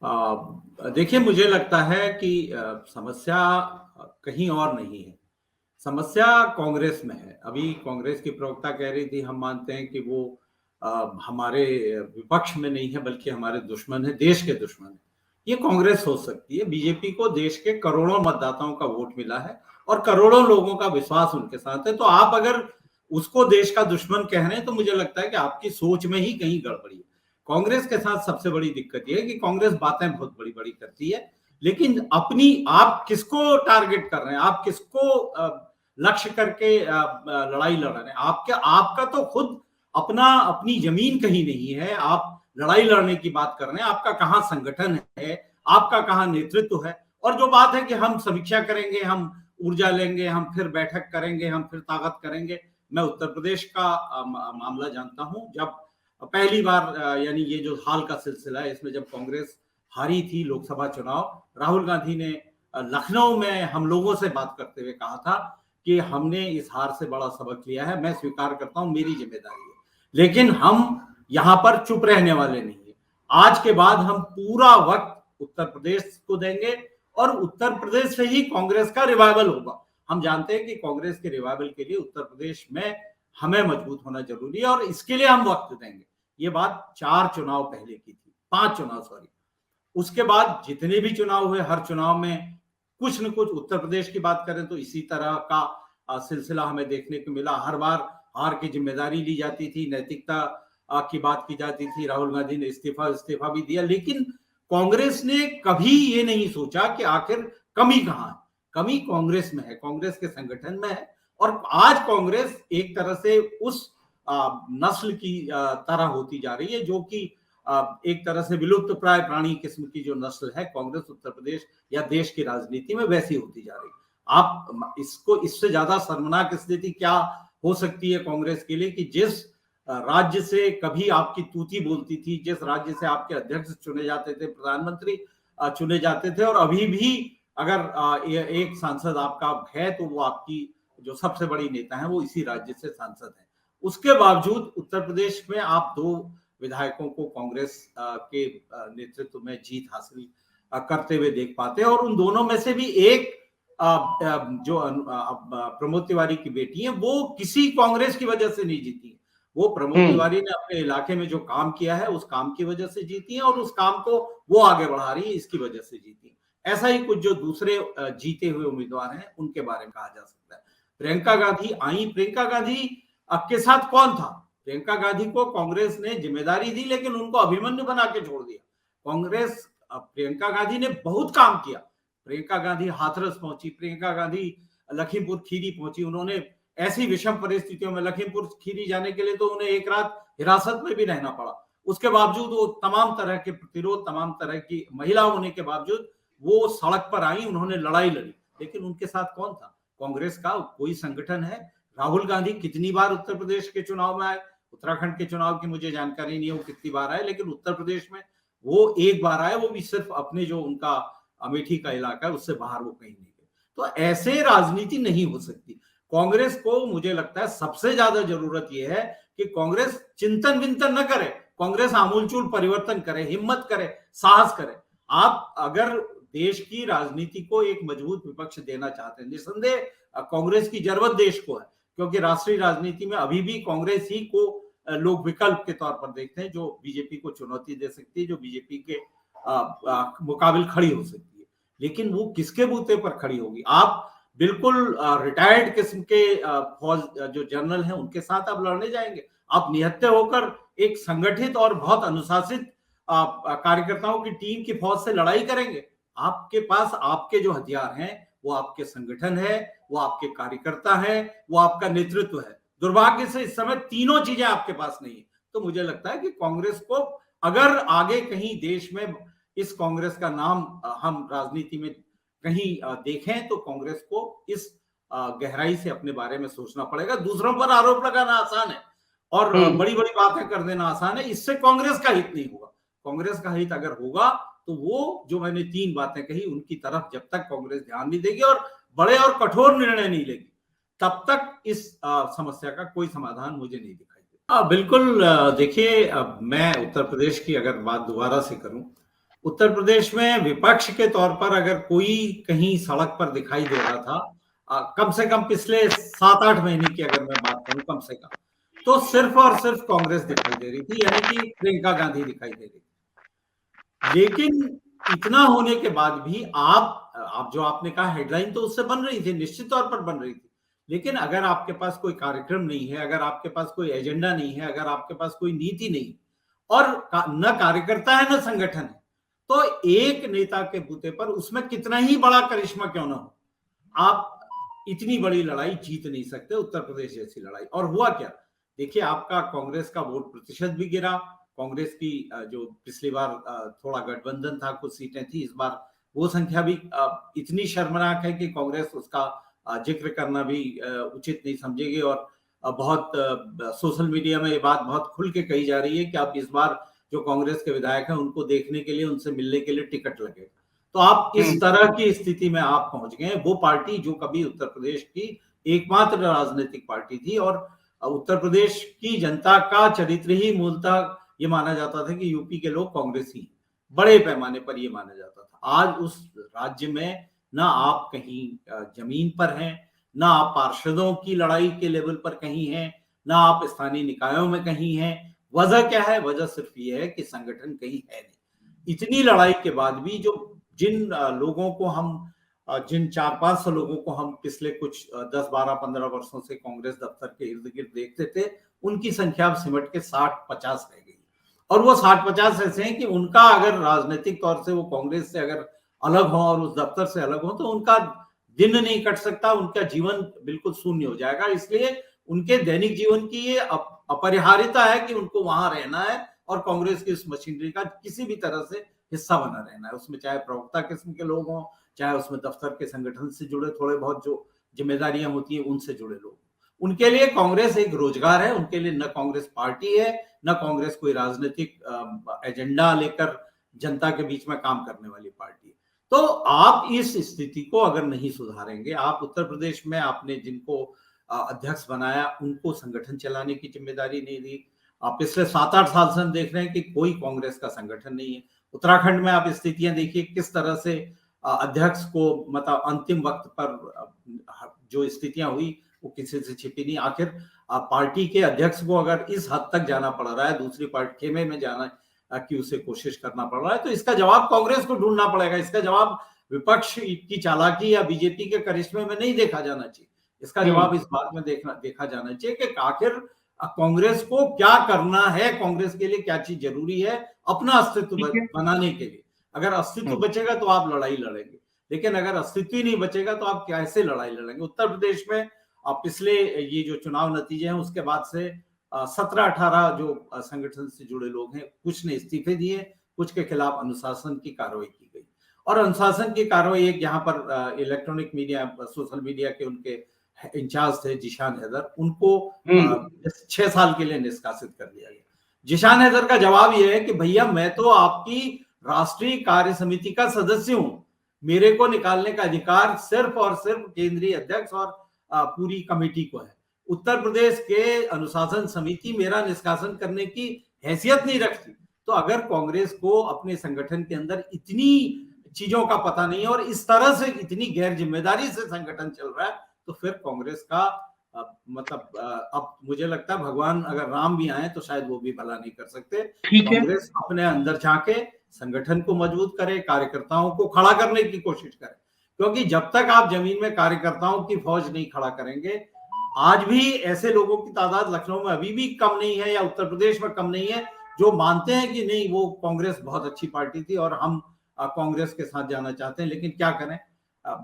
देखिए, मुझे लगता है कि समस्या कहीं और नहीं है। समस्या कांग्रेस में है। अभी कांग्रेस की प्रवक्ता कह रही थी, हम मानते हैं कि वो हमारे विपक्ष में नहीं है बल्कि हमारे दुश्मन है, देश के दुश्मन है। ये कांग्रेस सोच सकती है। बीजेपी को देश के करोड़ों मतदाताओं का वोट मिला है और करोड़ों लोगों का विश्वास उनके साथ है। तो आप अगर उसको देश का दुश्मन कह रहे हैं तो मुझे लगता है कि आपकी सोच में ही कहीं गड़बड़ी है। कांग्रेस के साथ सबसे बड़ी दिक्कत ये है कि कांग्रेस बातें बहुत बड़ी-बड़ी करती है, लेकिन अपनी आप किसको टारगेट कर रहे हैं? आप किसको लक्ष्य करके लड़ाई लड़ रहे हैं? आपके आपका तो खुद अपनी जमीन कहीं नहीं है, आप लड़ाई लड़ने की बात कर रहे हैं। आपका कहाँ संगठन है, आपका कहाँ नेतृत्व है? और जो बात है कि हम समीक्षा करेंगे, हम ऊर्जा लेंगे, हम फिर बैठक करेंगे, हम फिर ताकत करेंगे। मैं उत्तर प्रदेश का मामला जानता हूँ। जब पहली बार यानी ये जो हाल का सिलसिला है, इसमें जब कांग्रेस हारी थी लोकसभा चुनाव, राहुल गांधी ने लखनऊ में हम लोगों से बात करते हुए कहा था कि हमने इस हार से बड़ा सबक लिया है, मैं स्वीकार करता हूं, मेरी जिम्मेदारी है, लेकिन हम यहां पर चुप रहने वाले नहीं है। आज के बाद हम पूरा वक्त उत्तर प्रदेश को देंगे और उत्तर प्रदेश से ही कांग्रेस का रिवाइवल होगा। हम जानते हैं कि कांग्रेस के रिवाइवल के लिए उत्तर प्रदेश में हमें मजबूत होना जरूरी है और इसके लिए हम वक्त देंगे। ये बात 4 चुनाव पहले की थी, 5 चुनाव सॉरी। उसके बाद जितने भी चुनाव हुए, हर चुनाव में कुछ न कुछ, उत्तर प्रदेश की बात करें तो इसी तरह का सिलसिला हमें देखने को मिला। हर बार हार की जिम्मेदारी ली जाती थी, नैतिकता की बात की जाती थी। राहुल गांधी ने इस्तीफा भी दिया, लेकिन कांग्रेस ने कभी ये नहीं सोचा कि आखिर कमी कहां है। कमी कांग्रेस में है, कांग्रेस के संगठन में है। और आज कांग्रेस एक तरह से उस नस्ल की तरह होती जा रही है जो कि एक तरह से विलुप्त प्राय प्राणी किस्म की जो नस्ल है कांग्रेस उत्तर प्रदेश या देश की राजनीति में, वैसी होती जा रही है। आप इसको, इससे ज्यादा शर्मनाक स्थिति क्या हो सकती है कांग्रेस के लिए कि जिस राज्य से कभी आपकी तूती बोलती थी, जिस राज्य से आपके अध्यक्ष चुने जाते थे, प्रधानमंत्री चुने जाते थे, और अभी भी अगर एक सांसद आपका है तो वो आपकी जो सबसे बड़ी नेता है वो इसी राज्य से सांसद है। उसके बावजूद उत्तर प्रदेश में आप 2 विधायकों को कांग्रेस के नेतृत्व में जीत हासिल करते हुए देख पाते हैं। और उन दोनों में से भी एक जो प्रमोद तिवारी की बेटी है, वो किसी कांग्रेस की वजह से नहीं जीती। वो प्रमोद हम्म। तिवारी ने अपने इलाके में जो काम किया है उस काम की वजह से जीती है और उस काम को वो आगे बढ़ा रही है, इसकी वजह से जीती। ऐसा ही कुछ जो दूसरे जीते हुए उम्मीदवार हैं उनके बारे में कहा जा सकता है। प्रियंका गांधी आई, प्रियंका गांधी के साथ कौन था? प्रियंका गांधी को कांग्रेस ने जिम्मेदारी दी लेकिन उनको अभिमन्यु बना के छोड़ दिया। कांग्रेस, प्रियंका गांधी ने बहुत काम किया। प्रियंका गांधी हाथरस पहुंची, प्रियंका गांधी लखीमपुर खीरी पहुंची। उन्होंने ऐसी विषम परिस्थितियों में लखीमपुर खीरी जाने के लिए तो उन्हें एक रात हिरासत में भी रहना पड़ा। उसके बावजूद वो तमाम तरह के प्रतिरोध, तमाम तरह की महिला होने के बावजूद वो सड़क पर आई, उन्होंने लड़ाई लड़ी। लेकिन उनके साथ कौन था? कांग्रेस का कोई संगठन है? राहुल गांधी कितनी बार उत्तर प्रदेश के चुनाव में आए? उत्तराखंड के चुनाव की मुझे जानकारी नहीं है वो कितनी बार आए, लेकिन उत्तर प्रदेश में वो एक बार आए, वो भी सिर्फ अपने जो उनका अमेठी का इलाका है उससे बाहर वो कहीं नहीं गए। तो ऐसे राजनीति नहीं हो सकती। कांग्रेस को मुझे लगता है सबसे ज्यादा जरूरत यह है कि कांग्रेस चिंतन विंतन न करे, कांग्रेस आमूलचूल परिवर्तन करे, हिम्मत करे, साहस करे। आप अगर देश की राजनीति को एक मजबूत विपक्ष देना चाहते हैं, निसंदेह कांग्रेस की जरूरत देश को है, क्योंकि राष्ट्रीय राजनीति में अभी भी कांग्रेस ही को लोग विकल्प के तौर पर देखते हैं, जो बीजेपी को चुनौती दे सकती है, जो बीजेपी के मुकाबिल खड़ी हो सकती है। लेकिन वो किसके बूते पर खड़ी होगी? आप बिल्कुल रिटायर्ड किस्म के फौज जो जनरल हैं उनके साथ आप लड़ने जाएंगे? आप निहत्थे होकर एक संगठित और बहुत अनुशासित कार्यकर्ताओं की टीम की फौज से लड़ाई करेंगे? आपके पास आपके जो हथियार हैं वो आपके संगठन है, वो आपके कार्यकर्ता है, वो आपका नेतृत्व है। दुर्भाग्य से इस समय तीनों चीजें आपके पास नहीं है। तो मुझे लगता है कि कांग्रेस को अगर आगे कहीं देश में इस कांग्रेस का नाम हम राजनीति में कहीं देखें तो कांग्रेस को इस गहराई से अपने बारे में सोचना पड़ेगा। दूसरों पर आरोप लगाना आसान है और बड़ी बड़ी बातें कर देना आसान है, इससे कांग्रेस का हित नहीं होगा। कांग्रेस का हित अगर होगा तो वो जो मैंने 3 बातें कही उनकी तरफ जब तक कांग्रेस ध्यान नहीं देगी और बड़े और कठोर निर्णय नहीं लेगी, तब तक इस समस्या का कोई समाधान मुझे नहीं दिखाई देता। बिल्कुल। देखिए, मैं उत्तर प्रदेश की अगर बात दोबारा से करूं, उत्तर प्रदेश में विपक्ष के तौर पर अगर कोई कहीं सड़क पर दिखाई दे रहा था, कम से कम पिछले 7-8 महीने की अगर मैं बात करूं कम से कम, तो सिर्फ और सिर्फ कांग्रेस दिखाई दे रही थी, यानी कि प्रियंका गांधी दिखाई दे रही थी। लेकिन इतना होने के बाद भी आप जो आपने कहा हेडलाइन तो उससे बन रही थी, निश्चित तौर पर बन रही थी। लेकिन अगर आपके पास कोई कार्यक्रम नहीं है, अगर आपके पास कोई एजेंडा नहीं है, अगर आपके पास कोई नीति नहीं और न कार्यकर्ता है न संगठन है, तो एक नेता के बूते पर उसमें कितना ही बड़ा करिश्मा क्यों ना हो, आप इतनी बड़ी लड़ाई जीत नहीं सकते, उत्तर प्रदेश जैसी लड़ाई। और हुआ क्या, देखिए आपका कांग्रेस का वोट प्रतिशत भी गिरा। कांग्रेस की जो पिछली बार थोड़ा गठबंधन था, कुछ सीटें थी, इस बार वो संख्या भी इतनी शर्मनाक है कि कांग्रेस उसका जिक्र करना भी उचित नहीं समझेगी। और बहुत सोशल मीडिया में ये बात बहुत खुल के कही जा रही है कि आप इस बार जो कांग्रेस के विधायक हैं उनको देखने के लिए, उनसे मिलने के लिए टिकट लगेगा। तो आप इस तरह की स्थिति में आप पहुंच गए। वो पार्टी जो कभी उत्तर प्रदेश की एकमात्र राजनीतिक पार्टी थी, और उत्तर प्रदेश की जनता का चरित्र ही मूलतः ये माना जाता था कि यूपी के लोग कांग्रेस ही, बड़े पैमाने पर ये माना जाता था। आज उस राज्य में ना आप कहीं जमीन पर हैं, ना आप पार्षदों की लड़ाई के लेवल पर कहीं हैं, ना आप स्थानीय निकायों में कहीं हैं। वजह क्या है? वजह सिर्फ ये है कि संगठन कहीं है नहीं। इतनी लड़ाई के बाद भी जिन लोगों को हम जिन 400-500 लोगों को हम पिछले कुछ 10-12-15 वर्षों से कांग्रेस दफ्तर के इर्द गिर्द देखते थे, उनकी संख्या अब सिमट के 60-50 रह गई। और वो 60-50 ऐसे हैं कि उनका अगर राजनीतिक तौर से वो कांग्रेस से अगर अलग हो और उस दफ्तर से अलग हो, तो उनका दिन नहीं कट सकता, उनका जीवन बिल्कुल शून्य हो जाएगा। इसलिए उनके दैनिक जीवन की ये अपरिहार्यता है कि उनको वहां रहना है और कांग्रेस की उस मशीनरी का किसी भी तरह से हिस्सा बना रहना है। उसमें चाहे प्रवक्ता किस्म के लोग हों, चाहे उसमें दफ्तर के संगठन से जुड़े थोड़े बहुत जो जिम्मेदारियां होती हैं उनसे जुड़े लोग, उनके लिए कांग्रेस एक रोजगार है। उनके लिए न कांग्रेस पार्टी है, न कांग्रेस कोई राजनीतिक एजेंडा लेकर जनता के बीच में काम करने वाली पार्टी है। तो आप इस स्थिति को अगर नहीं सुधारेंगे, आप उत्तर प्रदेश में आपने जिनको अध्यक्ष बनाया उनको संगठन चलाने की जिम्मेदारी नहीं दी। आप पिछले 7-8 साल से हम देख रहे हैं कि कोई कांग्रेस का संगठन नहीं है। उत्तराखंड में आप स्थितियां देखिए, किस तरह से अध्यक्ष को मतलब अंतिम वक्त पर जो स्थितियां हुई वो किसी से छिपी नहीं। आखिर पार्टी के अध्यक्ष को अगर इस हद तक जाना पड़ रहा है, दूसरी पार्टी खेमे में जाना कि उसे कोशिश करना पड़ रहा है, तो इसका जवाब कांग्रेस को ढूंढना पड़ेगा। इसका जवाब विपक्ष की चालाकी या बीजेपी के करिश्मे में नहीं देखा जाना चाहिए। इसका जवाब इस बात में देखा जाना चाहिए कि आखिर कांग्रेस को क्या करना है, कांग्रेस के लिए क्या चीज जरूरी है अपना अस्तित्व बनाने के लिए। अगर अस्तित्व बचेगा तो आप लड़ाई लड़ेंगे, लेकिन अगर अस्तित्व ही नहीं बचेगा तो आप कैसे लड़ाई लड़ेंगे। उत्तर प्रदेश में पिछले ये जो चुनाव नतीजे हैं उसके बाद से 17-18 जो संगठन से जुड़े लोग हैं, कुछ ने इस्तीफे दिए, कुछ के खिलाफ अनुशासन की कार्रवाई की गई। और अनुशासन की कार्रवाई एक यहाँ पर इलेक्ट्रॉनिक मीडिया, सोशल मीडिया के उनके इंचार्ज थे जिशान हैदर, उनको 6 साल के लिए निष्कासित कर दिया गया। जिशान हैदर का जवाब यह है कि भैया मैं तो आपकी राष्ट्रीय कार्य समिति का सदस्य हूं, मेरे को निकालने का अधिकार सिर्फ और सिर्फ केंद्रीय अध्यक्ष और पूरी कमेटी को है। उत्तर प्रदेश के अनुशासन समिति मेरा निष्कासन करने की हैसियत नहीं रखती। तो अगर कांग्रेस को अपने संगठन के अंदर इतनी चीजों का पता नहीं है और इस तरह से इतनी गैर जिम्मेदारी से संगठन चल रहा है, तो फिर कांग्रेस का अब मुझे लगता है भगवान अगर राम भी आए तो शायद वो भी भला नहीं कर सकते। कांग्रेस अपने अंदर झांके, संगठन को मजबूत करे, कार्यकर्ताओं को खड़ा करने की कोशिश करे, क्योंकि जब तक आप जमीन में कार्यकर्ताओं की फौज नहीं खड़ा करेंगे, आज भी ऐसे लोगों की तादाद लखनऊ में अभी भी कम नहीं है या उत्तर प्रदेश में कम नहीं है जो मानते हैं कि नहीं वो कांग्रेस बहुत अच्छी पार्टी थी और हम कांग्रेस के साथ जाना चाहते हैं। लेकिन क्या करें,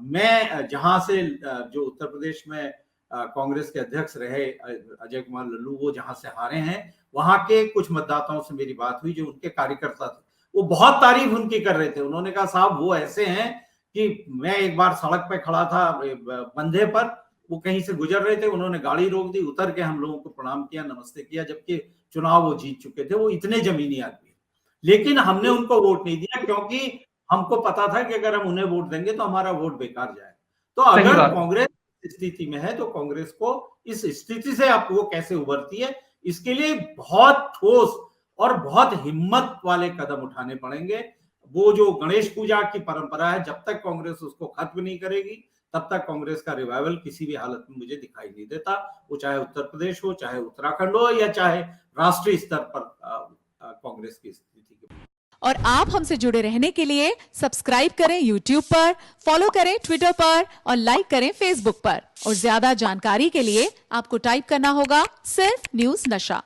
मैं जहां से जो उत्तर प्रदेश में कांग्रेस के अध्यक्ष रहे अजय कुमार लल्लू, वो जहां से हारे हैं, वहां के कुछ मतदाताओं से मेरी बात हुई जो उनके कार्यकर्ता थे, वो बहुत तारीफ उनकी कर रहे थे। उन्होंने कहा साहब वो ऐसे हैं कि मैं एक बार सड़क पे खड़ा था बंधे पर, वो कहीं से गुजर रहे थे, उन्होंने गाड़ी रोक दी, उतर के हम लोगों को प्रणाम किया, नमस्ते किया, जबकि चुनाव वो जीत चुके थे। वो इतने जमीनी आदमी, लेकिन हमने उनको वोट नहीं दिया क्योंकि हमको पता था कि अगर हम उन्हें वोट देंगे तो हमारा वोट बेकार जाएगा। तो अगर कांग्रेस स्थिति में है तो कांग्रेस को इस स्थिति से आप वो कैसे उभरती है, इसके लिए बहुत ठोस और बहुत हिम्मत वाले कदम उठाने पड़ेंगे। वो जो गणेश पूजा की परंपरा है, जब तक कांग्रेस उसको खत्म नहीं करेगी, तब तक कांग्रेस का रिवाइवल किसी भी हालत में मुझे दिखाई नहीं देता। वो चाहे उत्तर प्रदेश हो, चाहे उत्तराखंड हो, या चाहे राष्ट्रीय स्तर पर कांग्रेस की स्थिति। और आप हमसे जुड़े रहने के लिए सब्सक्राइब करें YouTube पर, फॉलो करें ट्विटर पर और लाइक करें Facebook पर। और ज्यादा जानकारी के लिए आपको टाइप करना होगा सिर्फ न्यूज नशा।